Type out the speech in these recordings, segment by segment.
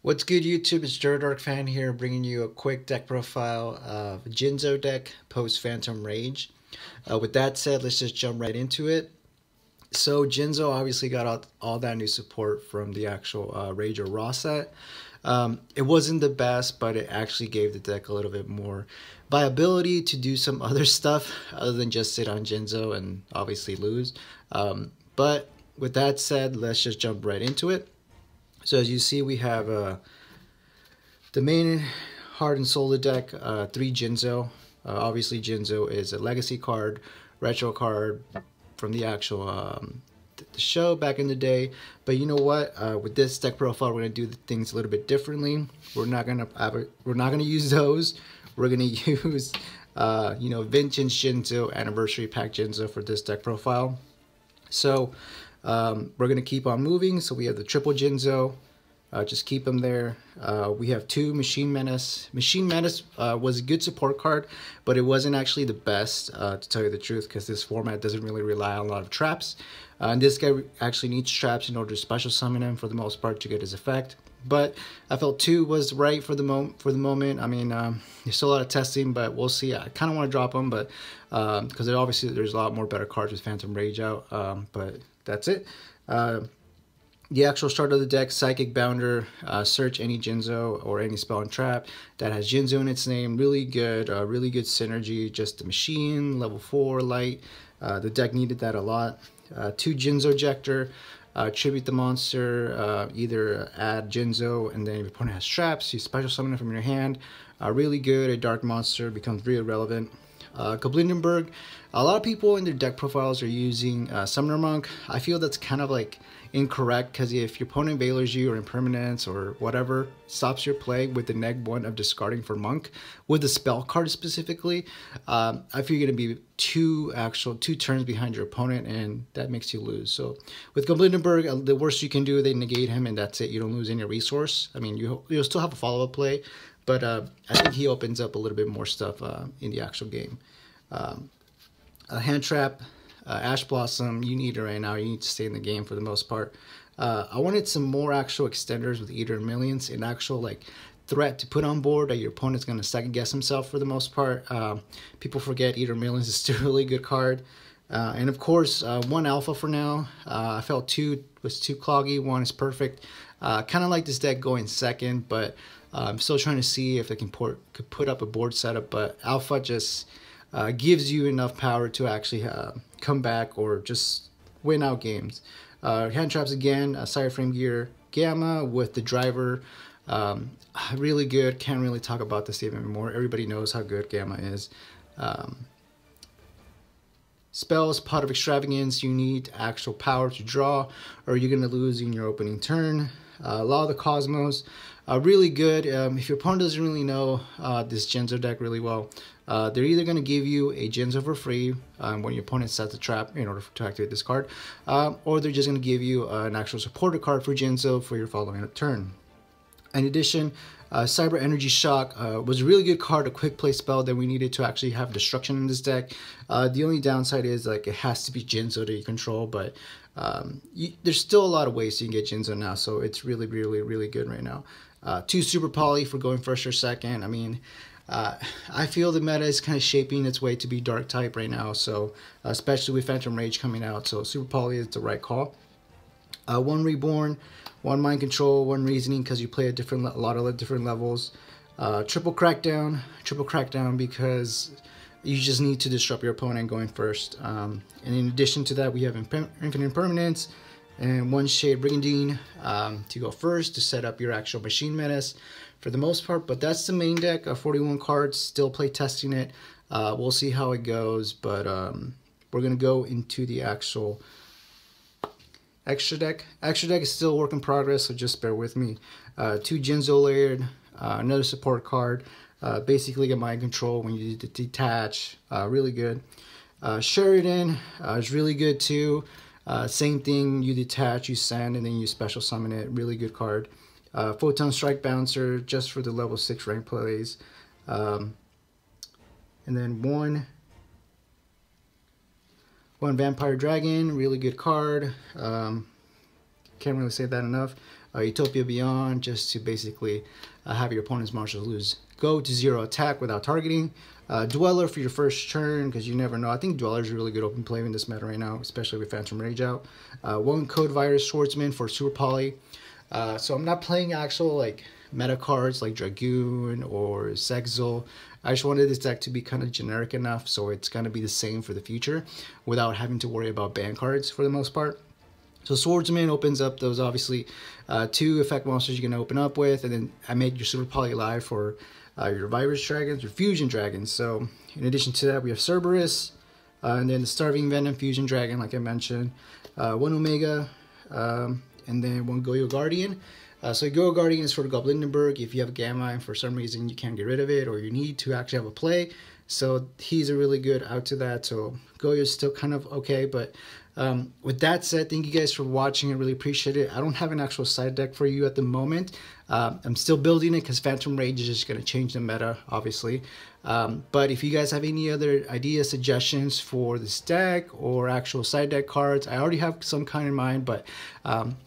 What's good, YouTube? It's Duradarkfan here, bringing you a quick deck profile of Jinzo deck post Phantom Rage. With that said, let's just jump right into it. So Jinzo obviously got all that new support from the actual Rage or Raw set. It wasn't the best, but it actually gave the deck a little bit more viability to do some other stuff other than just sit on Jinzo and obviously lose. But with that said, let's just jump right into it. So as you see, we have the main Heart and Soul deck, 3 Jinzo. Obviously, Jinzo is a legacy card, retro card from the actual the show back in the day. But you know what? With this deck profile, we're gonna do things a little bit differently. We're not gonna use those. We're gonna use vintage Jinzo, anniversary pack Jinzo for this deck profile. So we're gonna keep on moving. So we have the triple Jinzo. Just keep them there. We have 2 Machine Menace. Machine Menace was a good support card, but it wasn't actually the best, to tell you the truth, because this format doesn't really rely on a lot of traps. And this guy actually needs traps in order to special summon him for the most part to get his effect. But I felt 2 was right for the moment. I mean, there's still a lot of testing, but we'll see. I kind of want to drop them, but because obviously there's a lot more better cards with Phantom Rage out. But that's it. The actual start of the deck, Psychic Bounder, search any Jinzo or any spell and trap that has Jinzo in its name. Really good synergy. Just the machine, level 4, light. The deck needed that a lot. 2 Jinzo Ejector, tribute the monster, either add Jinzo and then if your opponent has traps, you special summon it from your hand. Really good, a dark monster becomes really relevant. Goblindenberg, a lot of people in their deck profiles are using Summoner Monk. I feel that's kind of like incorrect, because if your opponent Valors you or Impermanence or whatever stops your play with the -1 of discarding for Monk with the spell card specifically, I feel you're going to be 2 turns behind your opponent, and that makes you lose. So with Goblindenberg, the worst you can do, they negate him and that's it. You don't lose any resource. I mean, you'll still have a follow-up play, but I think he opens up a little bit more stuff in the actual game. A Hand Trap, Ash Blossom, you need it right now. You need to stay in the game for the most part. I wanted some more actual extenders with Eater Millions, an actual like threat to put on board that your opponent's going to second guess himself for the most part. People forget Eater Millions is still a really good card. And of course, 1 Alpha for now. I felt 2 was too cloggy. 1 is perfect. Kind of like this deck going second, but I'm still trying to see if they could put up a board setup. But Alpha just gives you enough power to actually come back or just win out games. Hand Traps again, Fireframe Gear Gamma with the driver. Really good. Can't really talk about this even more. Everybody knows how good Gamma is. Spells, Pot of Extravagance, you need actual power to draw or you're going to lose in your opening turn. Law of the Cosmos, really good. If your opponent doesn't really know this Jinzo deck really well, they're either going to give you a Jinzo for free when your opponent sets a trap in order to activate this card, or they're just going to give you an actual supporter card for Jinzo for your following turn. In addition, Cyber Energy Shock was a really good card, a quick play spell that we needed to actually have destruction in this deck. The only downside is like it has to be Jinzo that you control, but there's still a lot of ways you can get Jinzo now, so it's really good right now. 2 Super Poly for going first or second. I mean, I feel the meta is kind of shaping its way to be dark type right now, so especially with Phantom Rage coming out, so Super Poly is the right call. 1 Reborn, 1 Mind Control, 1 Reasoning because you play a lot of different levels. Triple Crackdown because you just need to disrupt your opponent going first. And in addition to that, we have Infinite Impermanence and 1 Shade Brigandine to go first to set up your actual Machine Menace for the most part. But that's the main deck, 41 cards, still play testing it. We'll see how it goes, but we're going to go into the actual extra deck. Extra deck is still a work in progress, so just bear with me. 2 Jinzo layered, another support card. Basically get mind control when you detach. Really good. Sheridan is really good too. Same thing, you detach, you send, and then you special summon it. Really good card. Photon Strike Bouncer just for the level 6 rank plays. And then 1 Vampire Dragon, really good card. Can't really say that enough. Utopia Beyond, just to basically have your opponent's marshals lose. Go to 0 attack without targeting. Dweller for your first turn, because you never know. I think Dweller is a really good open play in this meta right now, especially with Phantom Rage out. 1 Code Virus Swordsman for Super Poly. So I'm not playing actual like meta cards like Dragoon or Zexal. I just wanted this deck to be kind of generic enough so it's going to be the same for the future without having to worry about ban cards for the most part. So Swordsman opens up those obviously 2 effect monsters you're going to open up with, and then I made your Super Poly live for your Virus Dragons or Fusion Dragons. So in addition to that, we have Cerberus, and then the Starving Venom Fusion Dragon, like I mentioned, 1 Omega, and then 1 Goyo Guardian. So Goyo Guardian is for Goblindenberg. If you have a Gamma and for some reason you can't get rid of it, or you need to actually have a play, so he's a really good out to that. So Goyo is still kind of okay, but with that said, thank you guys for watching. I really appreciate it. I don't have an actual side deck for you at the moment. I'm still building it because Phantom Rage is just going to change the meta, obviously. But if you guys have any other ideas, suggestions for this deck or actual side deck cards, I already have some kind in mind, but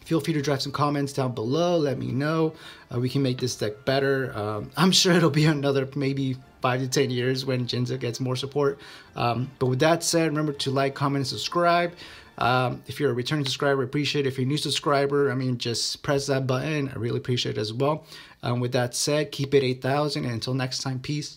feel free to drop some comments down below. Let me know. We can make this deck better. I'm sure it'll be another maybe 5 to 10 years when Jinzo gets more support. But with that said, remember to like, comment, and subscribe. If you're a returning subscriber, I appreciate it. If you're a new subscriber, I mean, just press that button. I really appreciate it as well. With that said, keep it 8,000, and until next time, peace.